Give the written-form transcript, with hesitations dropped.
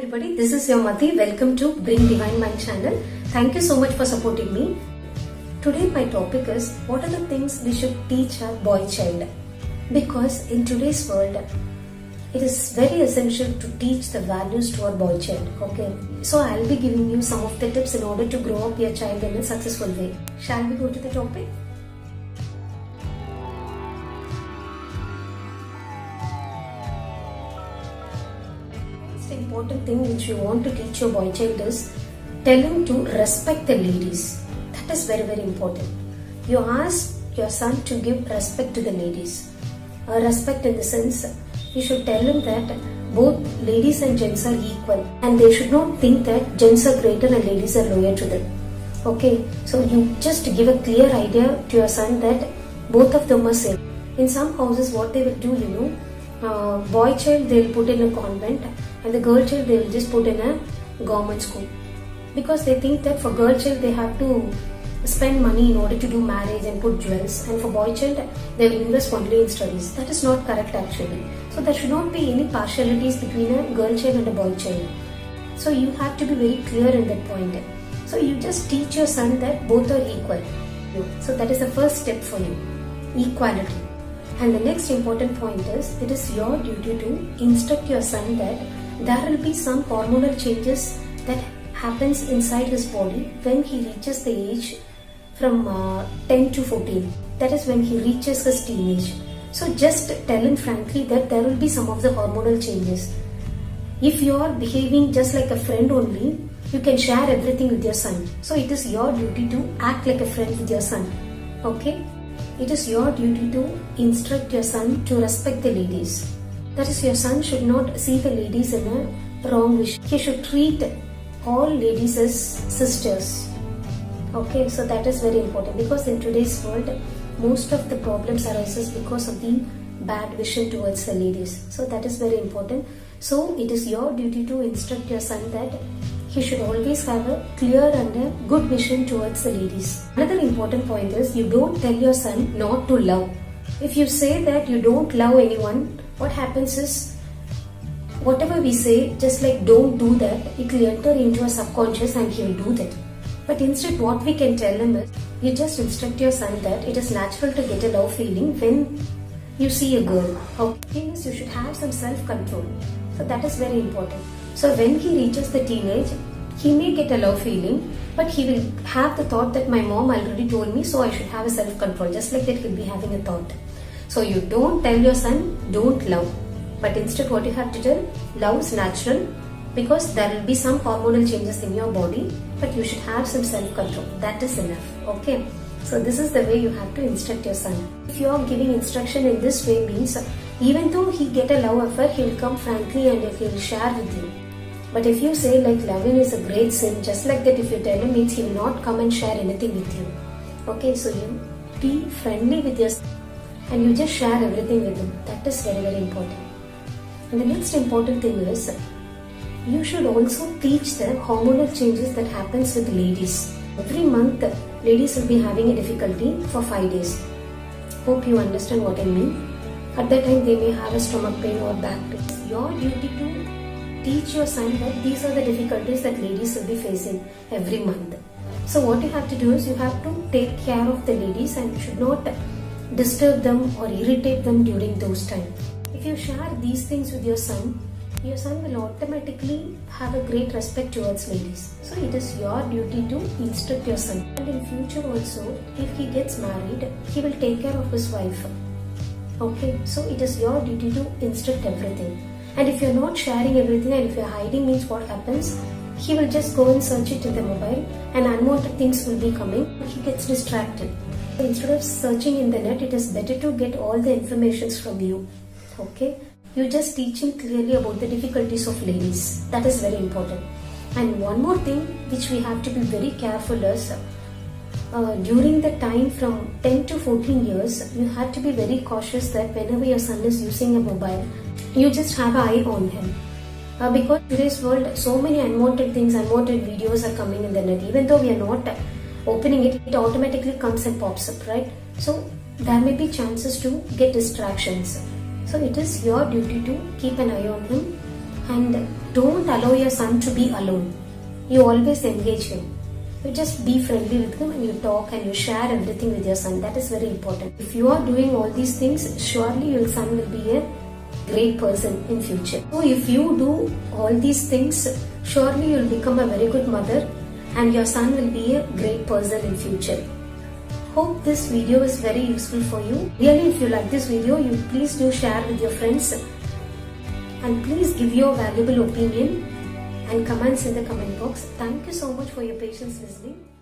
everybody, this is your Madhi. Welcome to Bring Divine Mind channel. Thank you so much for supporting me. Today my topic is what are the things we should teach our boy child? Because in today's world, it is very essential to teach the values to our boy child. Okay, so I'll be giving you some of the tips in order to grow up your child in a successful way. Shall we go to the topic? Important thing which you want to teach your boy child is tell him to respect the ladies. That is very, very important. You ask your son to give respect to the ladies. Respect in the sense, you should tell him that both ladies and gents are equal and they should not think that gents are greater and ladies are lower to them. Okay, so you just give a clear idea to your son that both of them are same. In some houses what they will do, boy child they will put in a convent and the girl child they will just put in a government school, because they think that for girl child they have to spend money in order to do marriage and put jewels, and for boy child they will invest only in studies. That is not correct actually. So there should not be any partialities between a girl child and a boy child. So you have to be very clear in that point. So you just teach your son that both are equal. So that is the first step for you, equality. And the next important point is, it is your duty to instruct your son that there will be some hormonal changes that happens inside his body when he reaches the age from 10 to 14. That is when he reaches his teenage. So just tell him frankly that there will be some of the hormonal changes. If you are behaving just like a friend only, you can share everything with your son. So it is your duty to act like a friend with your son. Okay? It is your duty to instruct your son to respect the ladies. That is, your son should not see the ladies in a wrong way. He should treat all ladies as sisters. Okay, so that is very important, because in today's world, most of the problems arises because of the bad vision towards the ladies. So that is very important. So it is your duty to instruct your son that he should always have a clear and a good vision towards the ladies. Another important point is, you don't tell your son not to love. If you say that you don't love anyone, what happens is, whatever we say, just like don't do that, it will enter into a subconscious and he will do that. But instead what we can tell him is, you just instruct your son that it is natural to get a love feeling when you see a girl. Okay, you should have some self-control. So that is very important. So when he reaches the teenage, he may get a love feeling, but he will have the thought that my mom already told me, so I should have a self-control. Just like that, he'll be having a thought. So you don't tell your son, don't love. But instead what you have to tell, love is natural, because there will be some hormonal changes in your body, but you should have some self-control. That is enough. Okay. So this is the way you have to instruct your son. If you are giving instruction in this way, means even though he get a love affair, he will come frankly and he will share with you. But if you say like loving is a great sin, just like that, if you tell him, means he will not come and share anything with you. Okay, so you be friendly with your son and you just share everything with him. That is very, very important. And the next important thing is, you should also teach the hormonal changes that happens with ladies. Every month, ladies will be having a difficulty for 5 days. Hope you understand what I mean. At that time, they may have a stomach pain or back pain. It's your duty to teach your son that these are the difficulties that ladies will be facing every month. So what you have to do is, you have to take care of the ladies and should not disturb them or irritate them during those times. If you share these things with your son will automatically have a great respect towards ladies. So it is your duty to instruct your son. And in future also, if he gets married, he will take care of his wife. Okay, so it is your duty to instruct everything. And if you are not sharing everything and if you are hiding, means what happens? He will just go and search it in the mobile and unwanted things will be coming. He gets distracted. Instead of searching in the net, it is better to get all the informations from you. Okay? You just teach him clearly about the difficulties of ladies. That is very important. And one more thing which we have to be very careful is, during the time from 10 to 14 years, you have to be very cautious that whenever your son is using a mobile, you just have an eye on him. Because in today's world, so many unwanted things, unwanted videos are coming in the net. Even though we are not opening it, it automatically comes and pops up, right? So there may be chances to get distractions. So it is your duty to keep an eye on him and don't allow your son to be alone. You always engage him. You just be friendly with him and you talk and you share everything with your son. That is very important. If you are doing all these things, surely your son will be a great person in future. So if you do all these things, surely you will become a very good mother and your son will be a great person in future. Hope this video is very useful for you. Really, if you like this video, you please do share with your friends and please give your valuable opinion and comments in the comment box. Thank you so much for your patience listening.